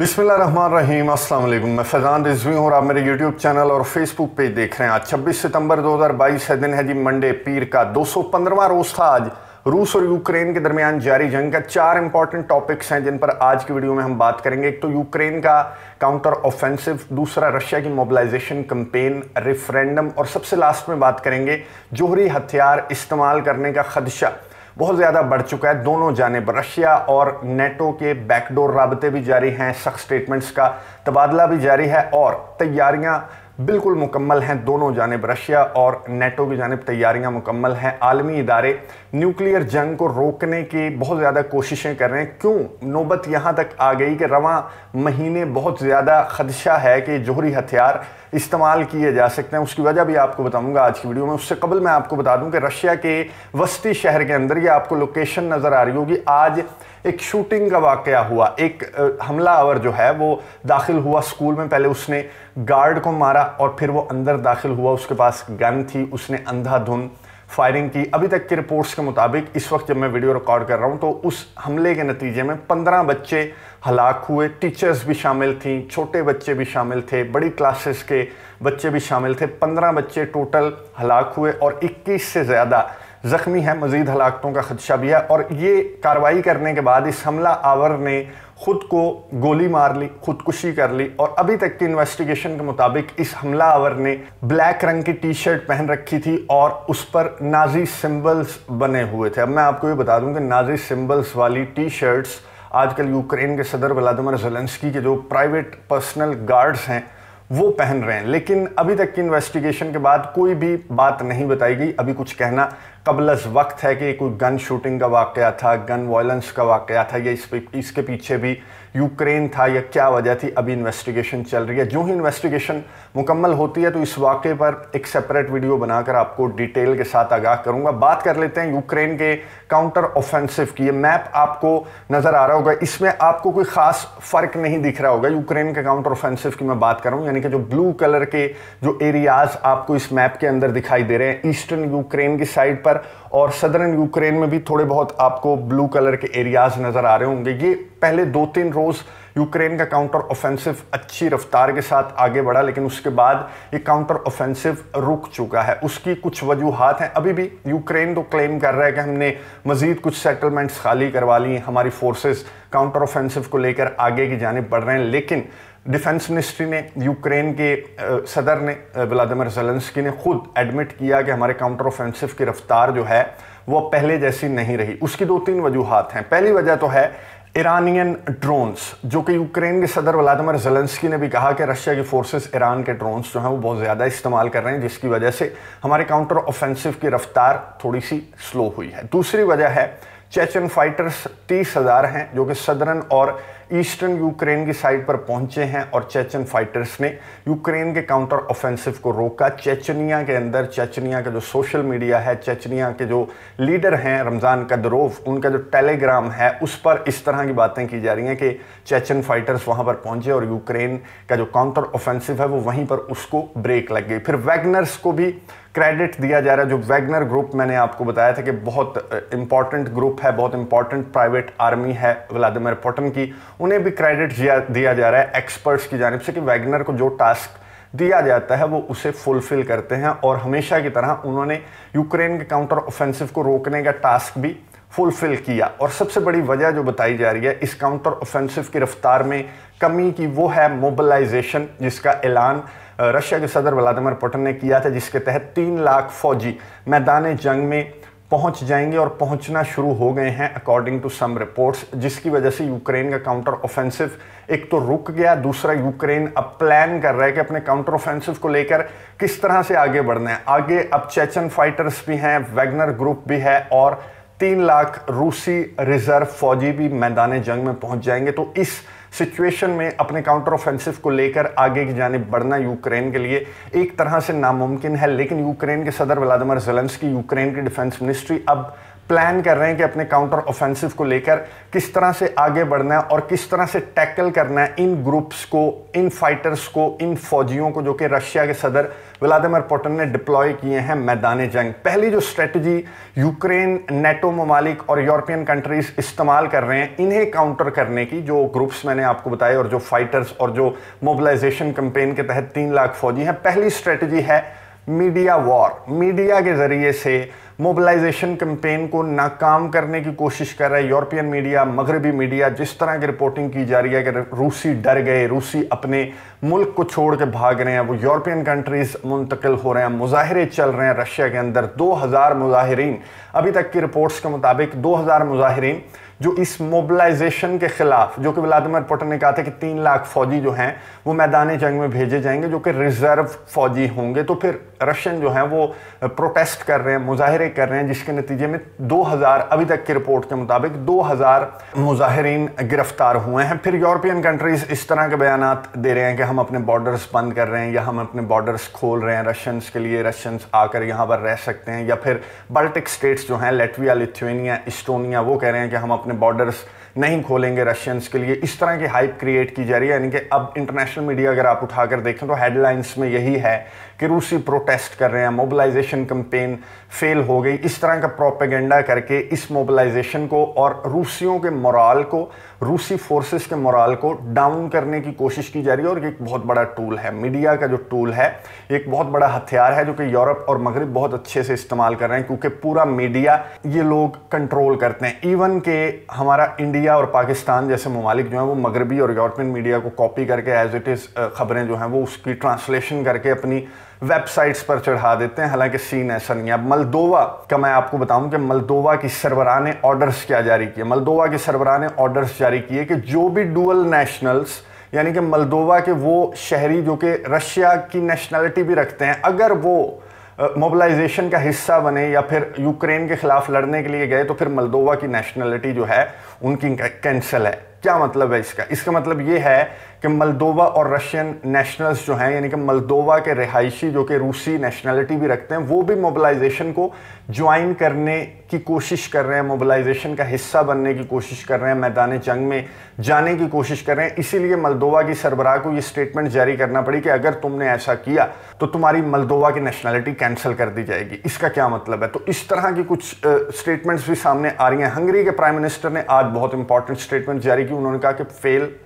बिस्मिल्लाहिर्रहमानिर्रहीम, अस्सलाम वालेकुम। मैं फैज़ान रिजवी हूँ और आप मेरे यूट्यूब चैनल और फेसबुक पेज देख रहे हैं। आज 26 सितंबर 2022 है, दिन है जी मंडे, पीर का 215वां रोज़ था। आज रूस और यूक्रेन के दरमियान जारी जंग का 4 इंपॉर्टेंट टॉपिक्स हैं जिन पर आज की वीडियो में हम बात करेंगे। एक तो यूक्रेन का काउंटर ऑफेंसिव, दूसरा रशिया की मोबिलाइजेशन कैंपेन, रेफरेंडम और सबसे लास्ट में बात करेंगे जोहरी हथियार इस्तेमाल करने का खदशा बहुत ज़्यादा बढ़ चुका है दोनों जानिब। रशिया और नेटो के बैकडोर राबते भी जारी हैं, सख्त स्टेटमेंट्स का तबादला भी जारी है और तैयारियां बिल्कुल मुकम्मल हैं दोनों जानिब। रशिया और नेटो की जानिब तैयारियां मुकम्मल हैं। आलमी इदारे न्यूक्लियर जंग को रोकने की बहुत ज़्यादा कोशिशें कर रहे हैं। क्यों नौबत यहाँ तक आ गई कि रवां महीने बहुत ज़्यादा खदशा है कि जोहरी हथियार इस्तेमाल किए जा सकते हैं, उसकी वजह भी आपको बताऊंगा आज की वीडियो में। उससे कबल मैं आपको बता दूं कि रशिया के वस्ती शहर के अंदर, ये आपको लोकेशन नज़र आ रही होगी, आज एक शूटिंग का वाकया हुआ। एक हमलावर जो है वो दाखिल हुआ स्कूल में, पहले उसने गार्ड को मारा और फिर वो अंदर दाखिल हुआ, उसके पास गन थी, उसने अंधाधुंध फायरिंग की। अभी तक की रिपोर्ट्स के मुताबिक इस वक्त जब मैं वीडियो रिकॉर्ड कर रहा हूं तो उस हमले के नतीजे में 15 बच्चे हलाक हुए। टीचर्स भी शामिल थी, छोटे बच्चे भी शामिल थे, बड़ी क्लासेस के बच्चे भी शामिल थे। 15 बच्चे टोटल हलाक हुए और 21 से ज़्यादा ज़ख्मी है। मज़ीद हलाकतों का खदशा भी है और ये कार्रवाई करने के बाद इस हमला आवर ने खुद को गोली मार ली, खुदकुशी कर ली। और अभी तक की इन्वेस्टिगेशन के मुताबिक इस हमला आवर ने ब्लैक रंग की टी शर्ट पहन रखी थी और उस पर नाजी सिंबल्स बने हुए थे। अब मैं आपको ये बता दूं कि नाजी सिंबल्स वाली टी शर्ट्स आजकल यूक्रेन के सदर व्लादिमीर ज़ेलेंस्की के जो प्राइवेट पर्सनल गार्ड्स हैं वो पहन रहे हैं। लेकिन अभी तक की इन्वेस्टिगेशन के बाद कोई भी बात नहीं बताई गई। अभी कुछ कहना कबलस वक्त है कि कोई गन शूटिंग का वाकया था, गन वायलेंस का वाकया था, या इसके पीछे भी यूक्रेन था या क्या वजह थी। अभी इन्वेस्टिगेशन चल रही है। जो ही इन्वेस्टिगेशन मुकम्मल होती है तो इस वाक़े पर एक सेपरेट वीडियो बनाकर आपको डिटेल के साथ आगाह करूंगा। बात कर लेते हैं यूक्रेन के काउंटर ऑफेंसिव की। ये मैप आपको नज़र आ रहा होगा, इसमें आपको कोई ख़ास फ़र्क नहीं दिख रहा होगा। यूक्रेन के काउंटर ऑफेंसिव की मैं बात कर रहा हूँ, यानी कि जो ब्लू कलर के जो एरियाज़ आपको इस मैप के अंदर दिखाई दे रहे हैं, ईस्टर्न यूक्रेन की साइड पर और सदर्न यूक्रेन में भी थोड़े बहुत आपको ब्लू कलर के एरियाज नजर आ रहे होंगे। ये पहले 2-3 रोज यूक्रेन का काउंटर ऑफेंसिव अच्छी रफ्तार के साथ आगे बढ़ा, लेकिन उसके बाद ये काउंटर ऑफेंसिव रुक चुका है। उसकी कुछ वजूहात हैं। अभी भी यूक्रेन तो क्लेम कर रहा है कि हमने मजीद कुछ सेटलमेंट्स खाली करवा ली, हमारी फोर्सेस काउंटर ऑफेंसिव को लेकर आगे की जानिब बढ़ रहे हैं। लेकिन डिफेंस मिनिस्ट्री ने, यूक्रेन के सदर ने, व्लादिमीर ज़ेलेंस्की ने खुद एडमिट किया कि हमारे काउंटर ऑफेंसिव की रफ्तार जो है वो पहले जैसी नहीं रही। उसकी 2-3 वजूहात हैं। पहली वजह तो है ईरानियन ड्रोन्स, जो कि यूक्रेन के सदर व्लादिमीर ज़ेलेंस्की ने भी कहा कि रशिया की फोर्सेस ईरान के ड्रोन्स जो हैं वो बहुत ज़्यादा इस्तेमाल कर रहे हैं, जिसकी वजह से हमारे काउंटर ऑफेंसिव की रफ्तार थोड़ी सी स्लो हुई है। दूसरी वजह है चेचन फाइटर्स 30,000 हैं जो कि सदर्न और ईस्टर्न यूक्रेन की साइड पर पहुंचे हैं और चेचन फाइटर्स ने यूक्रेन के काउंटर ऑफेंसिव को रोका। चेचनिया के अंदर, चेचनिया का जो सोशल मीडिया है, चेचनिया के जो लीडर हैं रमज़ान कदरोव, उनका जो टेलीग्राम है उस पर इस तरह की बातें की जा रही हैं कि चेचन फाइटर्स वहां पर पहुंचे और यूक्रेन का जो काउंटर ऑफेंसिव है वो वहीं पर उसको ब्रेक लग गई। फिर वैगनर्स को भी क्रेडिट दिया जा रहा है। जो वैगनर ग्रुप मैंने आपको बताया था कि बहुत इंपॉर्टेंट ग्रुप है, बहुत इंपॉर्टेंट प्राइवेट आर्मी है व्लादिमीर पुतिन की, उन्हें भी क्रेडिट दिया जा रहा है एक्सपर्ट्स की जानिब से कि वैगनर को जो टास्क दिया जाता है वो उसे फुलफिल करते हैं और हमेशा की तरह उन्होंने यूक्रेन के काउंटर ऑफेंसिव को रोकने का टास्क भी फुलफिल किया। और सबसे बड़ी वजह जो बताई जा रही है इस काउंटर ऑफेंसिव की रफ्तार में कमी की, वो है मोबिलाइजेशन, जिसका ऐलान रशिया के सदर व्लादिमीर पुतिन ने किया था, जिसके तहत 3 लाख फौजी मैदान जंग में पहुंच जाएंगे और पहुंचना शुरू हो गए हैं अकॉर्डिंग टू सम रिपोर्ट्स, जिसकी वजह से यूक्रेन का काउंटर ऑफेंसिव एक तो रुक गया, दूसरा यूक्रेन अब प्लान कर रहा है कि अपने काउंटर ऑफेंसिव को लेकर किस तरह से आगे बढ़ना है। आगे अब चेचन फाइटर्स भी हैं, वैगनर ग्रुप भी है और 3 लाख रूसी रिजर्व फौजी भी मैदान जंग में पहुंच जाएंगे। तो इस सिचुएशन में अपने काउंटर ऑफेंसिव को लेकर आगे की जानिब बढ़ना यूक्रेन के लिए एक तरह से नामुमकिन है। लेकिन यूक्रेन के सदर व्लादिमीर ज़ेलेंस्की, यूक्रेन की डिफेंस मिनिस्ट्री अब प्लान कर रहे हैं कि अपने काउंटर ऑफेंसिव को लेकर किस तरह से आगे बढ़ना है और किस तरह से टैकल करना है इन ग्रुप्स को, इन फाइटर्स को, इन फौजियों को जो कि रशिया के सदर व्लादिमीर पुतिन ने डिप्लॉय किए हैं मैदान जंग। पहली जो स्ट्रेटजी यूक्रेन, नेटो ममालिक और यूरोपियन कंट्रीज इस्तेमाल कर रहे हैं इन्हें काउंटर करने की, जो ग्रुप्स मैंने आपको बताए और जो फाइटर्स और जो मोबिलाइजेशन कैंपेन के तहत 3 लाख फौजी हैं, पहली स्ट्रेटजी है मीडिया वॉर। मीडिया के जरिए से मोबिलाइजेशन कैंपेन को नाकाम करने की कोशिश कर रहा है यूरोपियन मीडिया, मगरबी मीडिया। जिस तरह की रिपोर्टिंग की जा रही है कि रूसी डर गए, रूसी अपने मुल्क को छोड़ के भाग रहे हैं, वो यूरोपियन कंट्रीज मुंतकिल हो रहे हैं, मुजाहिरे चल रहे हैं रशिया के अंदर। 2000 मुजाहिरीन, अभी तक की रिपोर्ट्स के मुताबिक 2000 मुजाहिरीन जो इस मोबिलाइजेशन के खिलाफ, जो कि व्लादिमीर पुतिन ने कहा था कि 3 लाख फौजी जो हैं वो मैदान जंग में भेजे जाएंगे जो कि रिजर्व फौजी होंगे। तो फिर रशियन जो हैं वो प्रोटेस्ट कर रहे हैं, मुजाहिरे कर रहे हैं, जिसके नतीजे में 2000, अभी तक की रिपोर्ट के मुताबिक 2000 मुजाहिरीन गिरफ्तार हुए हैं। फिर यूरोपियन कंट्रीज इस तरह के बयानात दे रहे हैं कि हम अपने बॉर्डर्स बंद कर रहे हैं या हम अपने बॉर्डर्स खोल रहे हैं रशियंस के लिए, रशियंस आकर यहाँ पर रह सकते हैं। या फिर बाल्टिक स्टेट्स जो हैं, लैटविया, लिथुआनिया, इस्टोनिया, वो कह रहे हैं कि हम अपने बॉर्डर्स नहीं खोलेंगे रशियंस के लिए। इस तरह की हाइप क्रिएट की जा रही है। यानी कि अब इंटरनेशनल मीडिया अगर आप उठाकर देखें तो हेडलाइंस में यही है कि रूसी प्रोटेस्ट कर रहे हैं, मोबिलाइजेशन कैंपेन फेल हो गई। इस तरह का प्रोपेगेंडा करके इस मोबिलाइजेशन को और रूसियों के मोराल को, रूसी फोर्सेस के मोराल को डाउन करने की कोशिश की जा रही है। और एक बहुत बड़ा टूल है मीडिया का, जो टूल है एक बहुत बड़ा हथियार है जो कि यूरोप और मगरब बहुत अच्छे से इस्तेमाल कर रहे हैं, क्योंकि पूरा मीडिया ये लोग कंट्रोल करते हैं। इवन के हमारा इंडिया और पाकिस्तान जैसे ममालिक जो हैं वो मगरबी और यूरोपियन मीडिया को कॉपी करके एज इट इज़ खबरें जो हैं वो उसकी ट्रांसलेशन करके अपनी वेबसाइट्स पर चढ़ा देते हैं। हालांकि सीन ऐसा नहीं है। अब मलदोवा का मैं आपको बताऊं कि मलदोवा की सरबराह ने ऑर्डर्स क्या जारी किए। मलदोवा की सरबराह ने ऑर्डर्स जारी किए कि जो भी डुअल नेशनल्स, यानी कि मलदोवा के वो शहरी जो कि रशिया की नेशनलिटी भी रखते हैं, अगर वो मोबिलाइजेशन का हिस्सा बने या फिर यूक्रेन के खिलाफ लड़ने के लिए गए तो फिर मलदोवा की नेशनलिटी जो है उनकी कैंसिल है। क्या मतलब है इसका? इसका मतलब ये है कि मलदोवा और रशियन नेशनल्स जो हैं, यानी कि मलदोवा के रिहायशी जो कि रूसी नेशनलिटी भी रखते हैं, वो भी मोबिलाइजेशन को ज्वाइन करने की कोशिश कर रहे हैं, मोबिलाइजेशन का हिस्सा बनने की कोशिश कर रहे हैं, मैदान जंग में जाने की कोशिश कर रहे हैं। इसीलिए मलदोवा की सरबराह को ये स्टेटमेंट जारी करना पड़ी कि अगर तुमने ऐसा किया तो तुम्हारी मलदोवा की नेशनलिटी कैंसिल कर दी जाएगी। इसका क्या मतलब है? तो इस तरह की कुछ स्टेटमेंट्स भी सामने आ रही हैं। हंगरी के प्राइम मिनिस्टर ने आज बहुत इंपॉर्टेंट स्टेटमेंट जारी की। उन्होंने कहा कि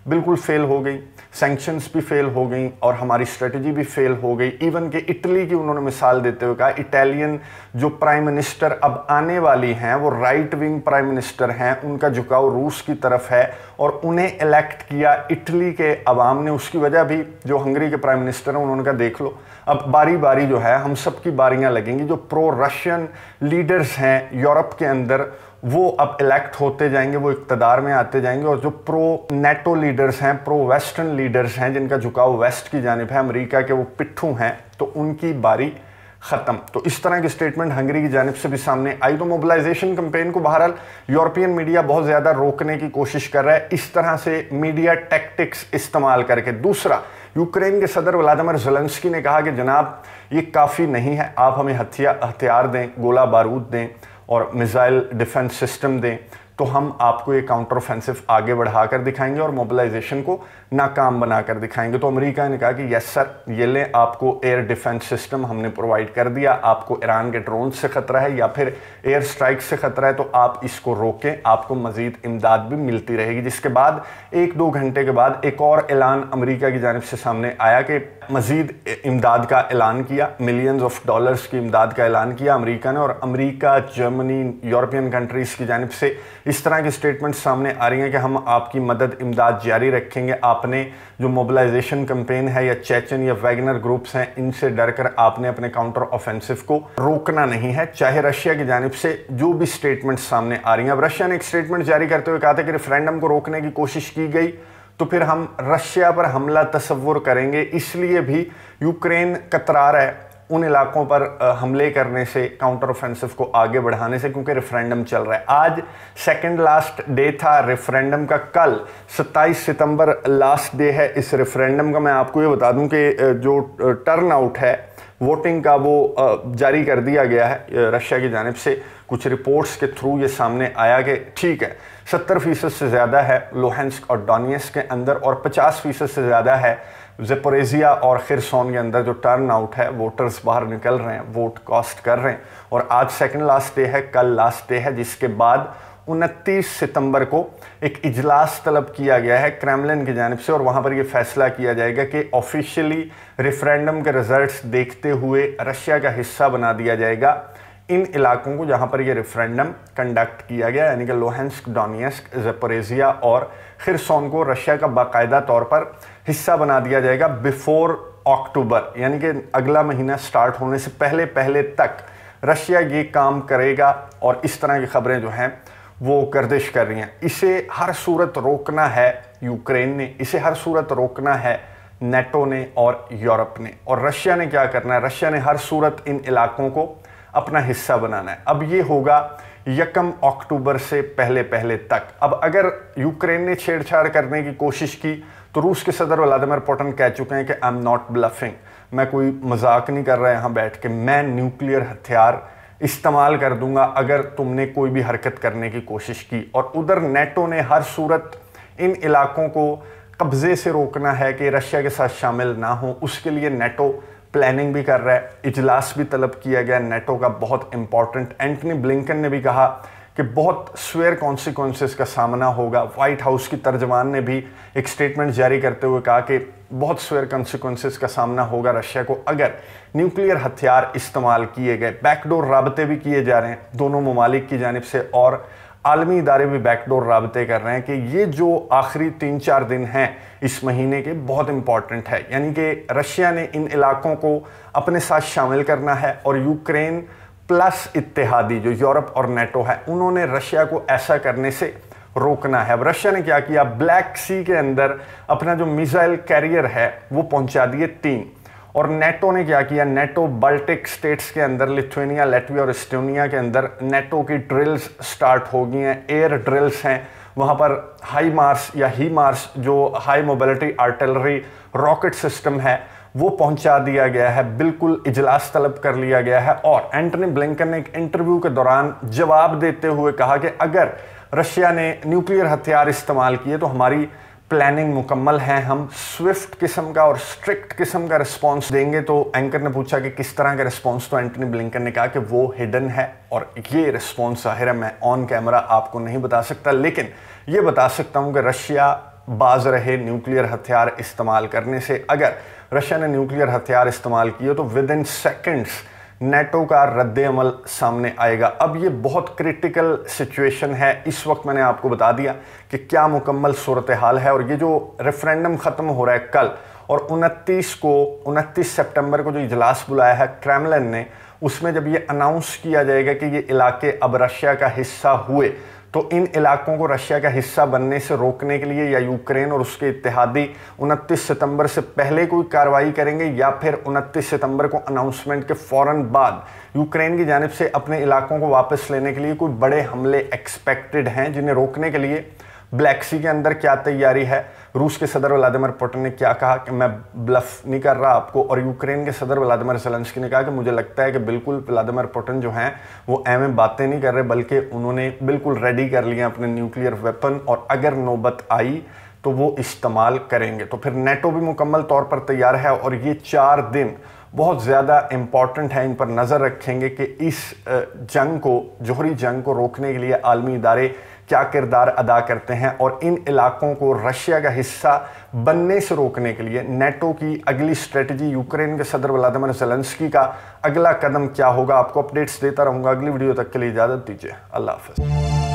बिल्कुल फेल हो गई, सैंक्शंस भी फेल हो गई और हमारी स्ट्रेटजी भी फेल हो गई। इवन के इटली की उन्होंने मिसाल देते हुए कहा इटालियन जो प्राइम मिनिस्टर अब आने वाली हैं वो राइट विंग प्राइम मिनिस्टर हैं, उनका झुकाव रूस की तरफ है और उन्हें इलेक्ट किया इटली के अवाम ने। उसकी वजह भी जो हंगरी के प्राइम मिनिस्टर हैं उन्होंने कहा देख लो अब बारी बारी जो है हम सब की बारियां लगेंगी। जो प्रो रशियन लीडर्स हैं यूरोप के अंदर वो अब इलेक्ट होते जाएंगे, वो इक़्तिदार में आते जाएंगे। और जो प्रो नेटो लीडर्स हैं, प्रो वेस्टर्न लीडर्स हैं, जिनका झुकाव वेस्ट की जानिब है, अमेरिका के वो पिट्ठू हैं, तो उनकी बारी ख़त्म। तो इस तरह की स्टेटमेंट हंगरी की जानिब से भी सामने आई। तो मोबिलाइजेशन कैंपेन को बहरहाल यूरोपियन मीडिया बहुत ज़्यादा रोकने की कोशिश कर रहा है, इस तरह से मीडिया टैक्टिक्स इस्तेमाल करके। दूसरा, यूक्रेन के सदर व्लादिमीर ज़ेलेंस्की ने कहा कि जनाब ये काफ़ी नहीं है, आप हमें हथियार दें, गोला बारूद दें और मिसाइल डिफेंस सिस्टम दें तो हम आपको ये काउंटर ऑफेंसिव आगे बढ़ाकर दिखाएंगे और मोबिलाइजेशन को नाकाम बनाकर दिखाएंगे। तो अमेरिका ने कहा कि यस सर, ये लें, आपको एयर डिफेंस सिस्टम हमने प्रोवाइड कर दिया, आपको ईरान के ड्रोन से ख़तरा है या फिर एयर स्ट्राइक से ख़तरा है तो आप इसको रोकें, आपको मज़ीद इमदाद भी मिलती रहेगी। जिसके बाद 1-2 घंटे के बाद एक और ऐलान अमेरिका की जानिब से सामने आया कि मज़ीद इमदाद का ऐलान किया, मिलियंस ऑफ डॉलर्स की इमदाद का ऐलान किया अमेरिका ने। और अमेरिका, जर्मनी, यूरोपियन कंट्रीज़ की जानिब से इस तरह की स्टेटमेंट सामने आ रही हैं कि हम आपकी मदद इमदाद जारी रखेंगे। आपने जो मोबिलाइजेशन कैंपेन है या चेचन या वैगनर ग्रुप्स हैं इनसे डरकर आपने अपने काउंटर ऑफेंसिव को रोकना नहीं है, चाहे रशिया की जानिब से जो भी स्टेटमेंट सामने आ रही हैं। अब रशिया ने एक स्टेटमेंट जारी करते हुए कहा था कि रेफरेंडम को रोकने की कोशिश की गई तो फिर हम रशिया पर हमला तस्वुर करेंगे, इसलिए भी यूक्रेन कतरा रहा है उन इलाकों पर हमले करने से, काउंटर ऑफेंसिव को आगे बढ़ाने से, क्योंकि रेफरेंडम चल रहा है। आज सेकंड लास्ट डे था रेफरेंडम का, कल 27 सितंबर लास्ट डे है इस रेफरेंडम का। मैं आपको ये बता दूं कि जो टर्न आउट है वोटिंग का वो जारी कर दिया गया है रशिया की जानिब से। कुछ रिपोर्ट्स के थ्रू ये सामने आया कि ठीक है 70% से ज़्यादा है लुहांस्क और डोनेट्स्क के अंदर, और 50% से ज़्यादा है ज़ेपोरिजिया और खिरसोन के अंदर जो टर्न आउट है, वोटर्स बाहर निकल रहे हैं, वोट कास्ट कर रहे हैं। और आज सेकंड लास्ट डे है, कल लास्ट डे है, जिसके बाद 29 सितंबर को एक इजलास तलब किया गया है क्रेमलिन की जानिब से, और वहाँ पर यह फैसला किया जाएगा कि ऑफिशियली रेफरेंडम के रिजल्ट्स देखते हुए रशिया का हिस्सा बना दिया जाएगा इन इलाकों को जहाँ पर यह रेफरेंडम कंडक्ट किया गया, यानी कि लुहांस्क, डोनेट्स्क, ज़ेपोरिजिया और खिरसोन को रशिया का बाकायदा तौर पर हिस्सा बना दिया जाएगा बिफोर अक्टूबर, यानी कि अगला महीना स्टार्ट होने से पहले पहले तक रशिया ये काम करेगा। और इस तरह की खबरें जो हैं वो गर्दिश कर रही हैं। इसे हर सूरत रोकना है यूक्रेन ने, इसे हर सूरत रोकना है नेटो ने और यूरोप ने। और रशिया ने क्या करना है? रशिया ने हर सूरत इन इलाकों को अपना हिस्सा बनाना है। अब ये होगा 1 अक्टूबर से पहले पहले तक। अब अगर यूक्रेन ने छेड़छाड़ करने की कोशिश की तो रूस के सदर व्लादिमीर पुतिन कह चुके हैं कि आई एम नॉट ब्लफिंग, मैं कोई मजाक नहीं कर रहा यहाँ बैठ के, मैं न्यूक्लियर हथियार इस्तेमाल कर दूंगा अगर तुमने कोई भी हरकत करने की कोशिश की। और उधर नेटो ने हर सूरत इन इलाकों को कब्जे से रोकना है कि रशिया के साथ शामिल ना हो, उसके लिए नेटो प्लानिंग भी कर रहा है। इजलास भी तलब किया गया नेटो का, बहुत इंपॉर्टेंट। एंटनी ब्लिंकन ने भी कहा कि बहुत स्वेयर कॉन्सिक्वेंसेस का सामना होगा। व्हाइट हाउस की तर्जमान ने भी एक स्टेटमेंट जारी करते हुए कहा कि बहुत स्वेयर कॉन्सिक्वेंसेस का सामना होगा रशिया को अगर न्यूक्लियर हथियार इस्तेमाल किए गए। बैकडोर राबते भी किए जा रहे हैं दोनों ममालिक की जानिब से, और आलमी इदारे भी बैकडोर राबते कर रहे हैं कि ये जो आखिरी 3-4 दिन हैं इस महीने के बहुत इंपॉर्टेंट है, यानी कि रशिया ने इन इलाकों को अपने साथ शामिल करना है। और यूक्रेन प्लस इत्तेहादी जो यूरोप और नेटो है, उन्होंने रशिया को ऐसा करने से रोकना है। अब रशिया ने क्या किया? ब्लैक सी के अंदर अपना जो मिसाइल कैरियर है वो पहुंचा दिए 3। और नेटो ने क्या किया? नेटो बाल्टिक स्टेट्स के अंदर, लिथुआनिया, लैटविया और एस्टोनिया के अंदर नेटो की ड्रिल्स स्टार्ट हो गई हैं, एयर ड्रिल्स हैं। वहाँ पर हाई मार्स या ही मार्स जो high mobility artillery rocket system है वो पहुंचा दिया गया है। बिल्कुल इजलास तलब कर लिया गया है। और एंटनी ब्लिंकन ने एक इंटरव्यू के दौरान जवाब देते हुए कहा कि अगर रशिया ने न्यूक्लियर हथियार इस्तेमाल किए तो हमारी प्लानिंग मुकम्मल है, हम स्विफ्ट किस्म का और स्ट्रिक्ट किस्म का रिस्पांस देंगे। तो एंकर ने पूछा कि किस तरह का रिस्पांस, तो एंटनी ब्लिंकन ने कहा कि वो हिडन है और ये रिस्पांस ज़ाहिर है मैं ऑन कैमरा आपको नहीं बता सकता, लेकिन ये बता सकता हूँ कि रशिया बाज रहे न्यूक्लियर हथियार इस्तेमाल करने से। अगर रशिया ने न्यूक्लियर हथियार इस्तेमाल किए तो विद इन सेकेंड्स नेटो का रद्द अमल सामने आएगा। अब ये बहुत क्रिटिकल सिचुएशन है। इस वक्त मैंने आपको बता दिया कि क्या मुकम्मल सूरत हाल है। और ये जो रेफरेंडम ख़त्म हो रहा है कल, और 29 सितंबर को जो इजलास बुलाया है क्रेमलिन ने, उसमें जब ये अनाउंस किया जाएगा कि ये इलाके अब रशिया का हिस्सा हुए, तो इन इलाकों को रशिया का हिस्सा बनने से रोकने के लिए या यूक्रेन और उसके इत्तेहादी 29 सितंबर से पहले कोई कार्रवाई करेंगे, या फिर 29 सितंबर को अनाउंसमेंट के फ़ौरन बाद यूक्रेन की जानिब से अपने इलाकों को वापस लेने के लिए कोई बड़े हमले एक्सपेक्टेड हैं, जिन्हें रोकने के लिए ब्लैक सी के अंदर क्या तैयारी है। रूस के सदर व्लादिमीर पुतिन ने क्या कहा कि मैं ब्लफ नहीं कर रहा आपको, और यूक्रेन के सदर व्लादिमीर ज़ेलेंस्की ने कहा कि मुझे लगता है कि बिल्कुल व्लादिमीर पुतिन जो हैं वो में बातें नहीं कर रहे, बल्कि उन्होंने बिल्कुल रेडी कर लिया अपने न्यूक्लियर वेपन, और अगर नौबत आई तो वो इस्तेमाल करेंगे। तो फिर नेटो भी मुकम्मल तौर पर तैयार है। और ये 4 दिन बहुत ज़्यादा इम्पॉर्टेंट है, इन पर नज़र रखेंगे कि इस जंग को, जोहरी जंग को रोकने के लिए आलमी इदारे क्या किरदार अदा करते हैं, और इन इलाकों को रशिया का हिस्सा बनने से रोकने के लिए नेटो की अगली स्ट्रेटजी, यूक्रेन के सदर व्लादिमीर ज़ेलेंस्की का अगला कदम क्या होगा। आपको अपडेट्स देता रहूँगा। अगली वीडियो तक के लिए इजाज़त दीजिए। अल्लाह हाफ़िज़।